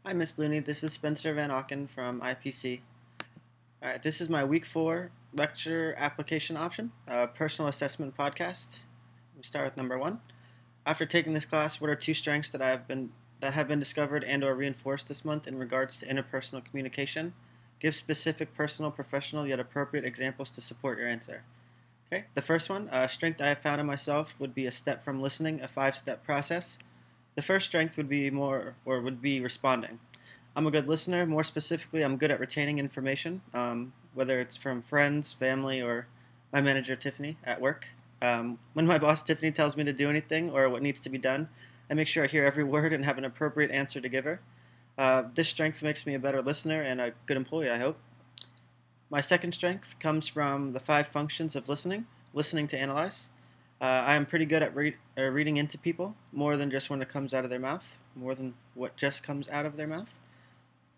Hi, Miss Looney. This is Spencer Van Auken from IPC. All right, this is my week 4 lecture application option, personal assessment podcast. We start with number 1. After taking this class, what are 2 strengths that have been discovered and/or reinforced this month in regards to interpersonal communication? Give specific personal, professional, yet appropriate examples to support your answer. Okay, the first one, strength I have found in myself would be a step from listening, a 5-step process. The first strength would be responding. I'm a good listener. More specifically, I'm good at retaining information, whether it's from friends, family, or my manager, Tiffany, at work. When my boss, Tiffany, tells me to do anything or what needs to be done, I make sure I hear every word and have an appropriate answer to give her. This strength makes me a better listener and a good employee, I hope. My second strength comes from the 5 functions of listening to analyze. I am pretty good at reading into people, more than just when it comes out of their mouth, more than what just comes out of their mouth.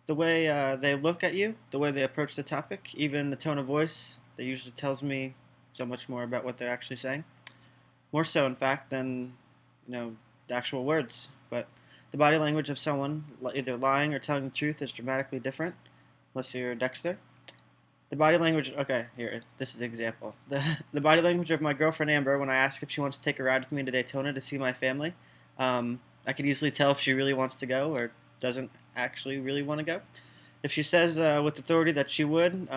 The way they look at you, the way they approach the topic, even the tone of voice, that usually tells me so much more about what they're actually saying. More so, in fact, than the actual words. But the body language of someone either lying or telling the truth is dramatically different, unless you're Dexter. The body language. Okay, here. This is an example. The body language of my girlfriend Amber when I ask if she wants to take a ride with me to Daytona to see my family. I could easily tell if she really wants to go or doesn't actually really want to go. If she says with authority that she would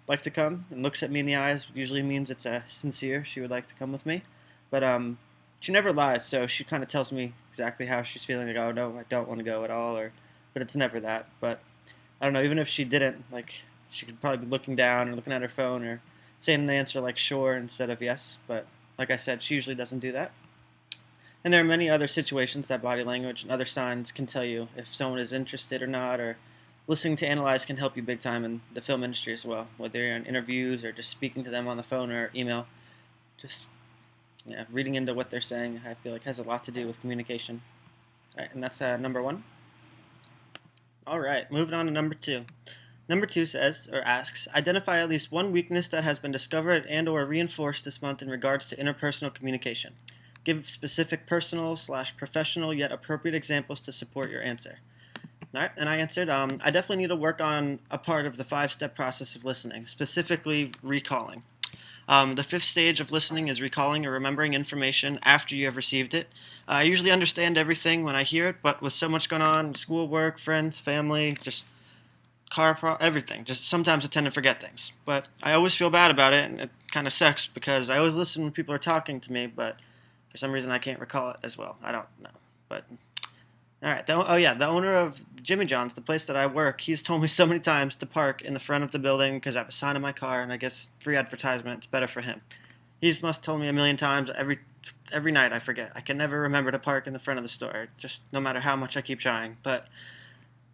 like to come and looks at me in the eyes, usually means it's sincere. She would like to come with me, but she never lies. So she kind of tells me exactly how she's feeling. Like, oh no, I don't want to go at all, or but it's never that. But I don't know. Even if she didn't, like, she could probably be looking down or looking at her phone or saying an answer like sure instead of yes. But like I said, she usually doesn't do that. And there are many other situations that body language and other signs can tell you if someone is interested or not, or listening to analyze can help you big time in the film industry as well, whether you're in interviews or just speaking to them on the phone or email. Just reading into what they're saying, I feel like has a lot to do with communication. All right, and that's number 1. All right, moving on to number 2. Number 2 says or asks, identify at least one weakness that has been discovered and/or reinforced this month in regards to interpersonal communication. Give specific personal/professional yet appropriate examples to support your answer. All right, and I answered, I definitely need to work on a part of the 5-step process of listening, specifically recalling. The 5th stage of listening is recalling or remembering information after you have received it. I usually understand everything when I hear it, but with so much going on, school, work, friends, family, just everything, just sometimes I tend to forget things. But I always feel bad about it, and it kind of sucks because I always listen when people are talking to me, but for some reason I can't recall it as well. I don't know. But all right. The owner of Jimmy John's, the place that I work, he's told me so many times to park in the front of the building because I have a sign in my car, and I guess free advertisement. It's better for him. He's must told me a million times. Every night I forget. I can never remember to park in the front of the store, just no matter how much I keep trying. But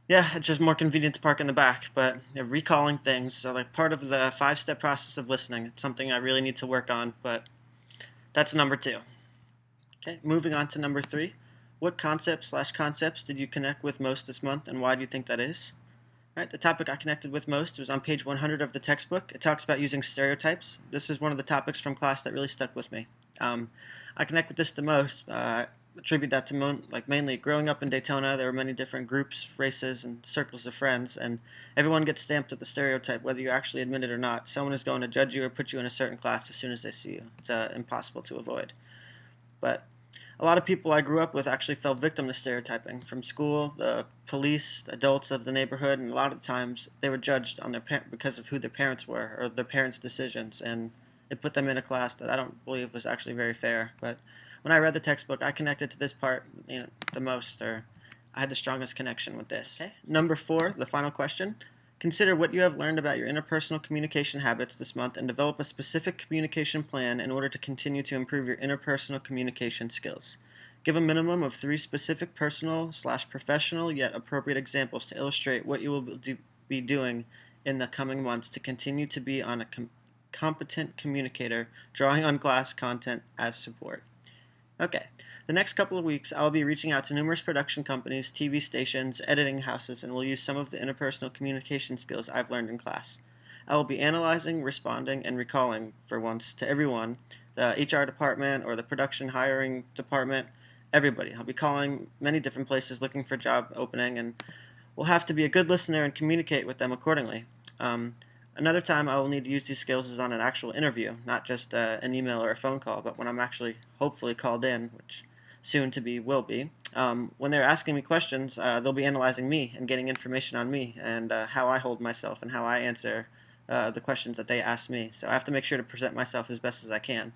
yeah, it's just more convenient to park in the back. But recalling things, so like part of the 5-step process of listening. It's something I really need to work on. But that's number 2. Okay, moving on to number 3. What concepts did you connect with most this month, and why do you think that is? Right, the topic I connected with most was on page 100 of the textbook. It talks about using stereotypes. This is one of the topics from class that really stuck with me. I connect with this the most. Attribute that to mainly growing up in Daytona. There were many different groups, races, and circles of friends, and everyone gets stamped with the stereotype, whether you actually admit it or not. Someone is going to judge you or put you in a certain class as soon as they see you. It's impossible to avoid. But a lot of people I grew up with actually fell victim to stereotyping from school, the police, adults of the neighborhood, and a lot of the times they were judged on because of who their parents were or their parents' decisions, and it put them in a class that I don't believe was actually very fair. But when I read the textbook, I connected to this part, the most, or I had the strongest connection with this. Okay. Number 4, the final question. Consider what you have learned about your interpersonal communication habits this month and develop a specific communication plan in order to continue to improve your interpersonal communication skills. Give a minimum of 3 specific personal/professional yet appropriate examples to illustrate what you will be doing in the coming months to continue to be a competent communicator, drawing on class content as support. Okay, the next couple of weeks I will be reaching out to numerous production companies, TV stations, editing houses, and will use some of the interpersonal communication skills I've learned in class. I will be analyzing, responding, and recalling, for once, to everyone, the HR department or the production hiring department, everybody. I'll be calling many different places looking for job opening, and will have to be a good listener and communicate with them accordingly. Um, Another time I will need to use these skills is on an actual interview, not just an email or a phone call, but when I'm actually hopefully called in, which soon to be will be. When they're asking me questions, they'll be analyzing me and getting information on me and how I hold myself and how I answer the questions that they ask me. So I have to make sure to present myself as best as I can.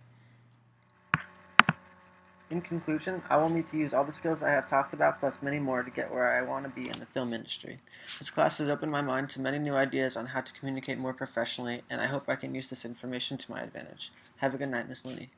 In conclusion, I will need to use all the skills I have talked about plus many more to get where I want to be in the film industry. This class has opened my mind to many new ideas on how to communicate more professionally, and I hope I can use this information to my advantage. Have a good night, Miss Looney.